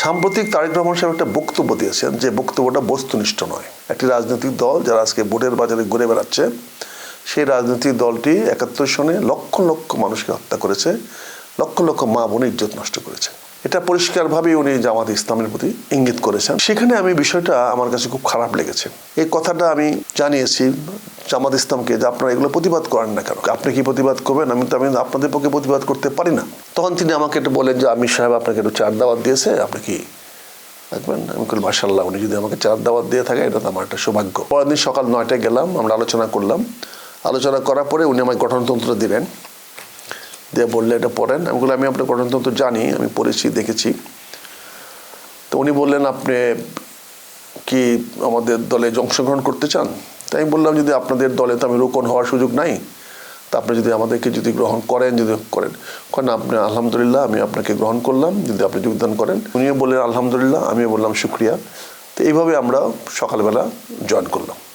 সাম্প্রতিক তারেক রহমান সাহেব একটা বক্তব্য দিয়েছেন যে বক্তব্যটা বস্তুনিষ্ঠ নয়। একটি রাজনৈতিক দল যারা আজকে ভোটের বাজারে ঘুরে বেড়াচ্ছে, সেই রাজনৈতিক দলটি ৭১ সনে লক্ষ লক্ষ মানুষকে হত্যা করেছে, লক্ষ লক্ষ মা বোনের ইজ্জত নষ্ট করেছে। এটা পরিষ্কারভাবেই উনি জামাত ইসলামের প্রতি ইঙ্গিত করেছেন। সেখানে আমি বিষয়টা আমার কাছে খুব খারাপ লেগেছে। এই কথাটা আমি জানিয়েছি জামাত ইসলামকে যে আপনারা এগুলো প্রতিবাদ করেন না কেন, আপনি কি প্রতিবাদ করবেন? আমি আপনাদের পক্ষে প্রতিবাদ করতে পারি না। তখন তিনি আমাকে একটু বলেন যে আমির সাহেব আপনাকে একটু চার দাওয়াত দিয়েছে, আপনি কি দেখবেন? আমি বলি মাশাআল্লাহ, উনি যদি আমাকে চার দাওয়াত দিয়ে থাকে এটা তো আমার একটা সৌভাগ্য। পরের দিন সকাল ৯টায় গেলাম, আমরা আলোচনা করলাম। আলোচনা করার পরে উনি আমায় গঠনতন্ত্র দিলেন, দিয়ে বললে এটা পড়েন। আমি বললাম আমি আপনার গঠনতন্ত্র জানি, আমি পড়েছি, দেখেছি। তো উনি বললেন আপনি কি আমাদের দলে অংশগ্রহণ করতে চান? তাই আমি বললাম যদি আপনাদের দলে তো আমি রোকন হওয়ার সুযোগ নাই, তা আপনি যদি আমাদেরকে যদি গ্রহণ করেন, যদি করেন আপনি আলহামদুলিল্লাহ, আমি আপনাকে গ্রহণ করলাম যদি আপনি যোগদান করেন। উনিও বললেন আলহামদুলিল্লাহ, আমিও বললাম শুক্রিয়া। তো এইভাবে আমরা সকালবেলা জয়েন করলাম।